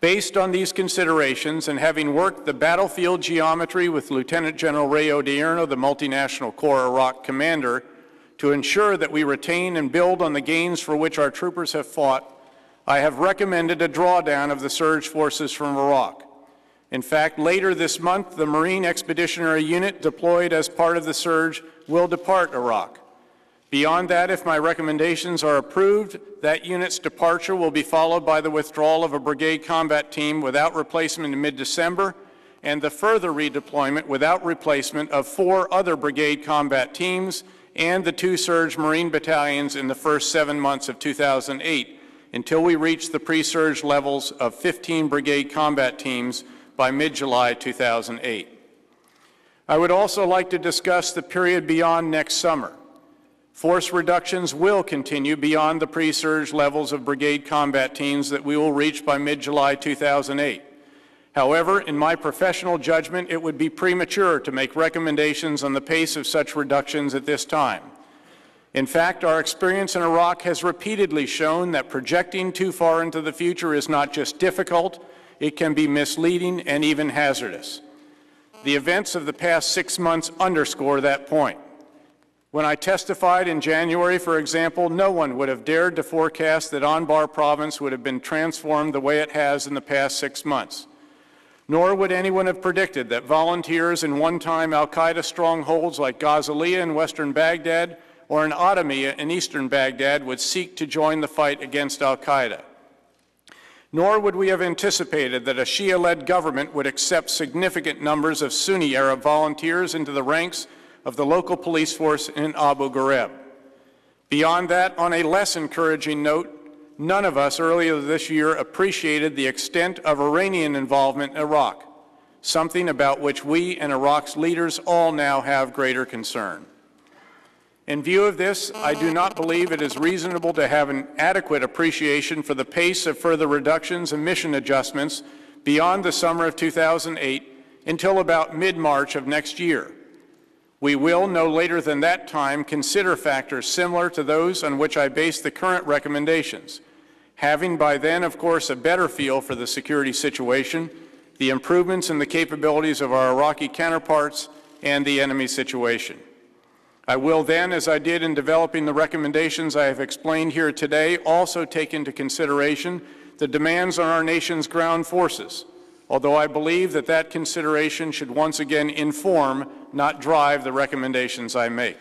Based on these considerations and having worked the battlefield geometry with Lieutenant General Ray Odierno, the Multinational Corps Iraq Commander, to ensure that we retain and build on the gains for which our troopers have fought, I have recommended a drawdown of the surge forces from Iraq. In fact, later this month, the Marine Expeditionary Unit deployed as part of the surge will depart Iraq. Beyond that, if my recommendations are approved, that unit's departure will be followed by the withdrawal of a brigade combat team without replacement in mid-December, and the further redeployment without replacement of 4 other brigade combat teams and the 2 surge Marine battalions in the first 7 months of 2008, until we reach the pre-surge levels of 15 brigade combat teams by mid-July 2008. I would also like to discuss the period beyond next summer. Force reductions will continue beyond the pre-surge levels of brigade combat teams that we will reach by mid-July 2008. However, in my professional judgment, it would be premature to make recommendations on the pace of such reductions at this time. In fact, our experience in Iraq has repeatedly shown that projecting too far into the future is not just difficult, it can be misleading and even hazardous. The events of the past 6 months underscore that point. When I testified in January, for example, no one would have dared to forecast that Anbar province would have been transformed the way it has in the past 6 months. Nor would anyone have predicted that volunteers in one-time al-Qaeda strongholds like Ghazaliyah in western Baghdad or in Adamiyah in eastern Baghdad would seek to join the fight against al-Qaeda. Nor would we have anticipated that a Shia-led government would accept significant numbers of Sunni Arab volunteers into the ranks of the local police force in Abu Ghraib. Beyond that, on a less encouraging note, none of us earlier this year appreciated the extent of Iranian involvement in Iraq, something about which we and Iraq's leaders all now have greater concern. In view of this, I do not believe it is reasonable to have an adequate appreciation for the pace of further reductions and mission adjustments beyond the summer of 2008 until about mid-March of next year. We will, no later than that time, consider factors similar to those on which I base the current recommendations, having by then, of course, a better feel for the security situation, the improvements in the capabilities of our Iraqi counterparts, and the enemy situation. I will then, as I did in developing the recommendations I have explained here today, also take into consideration the demands on our nation's ground forces, although I believe that that consideration should once again inform, not drive, the recommendations I make.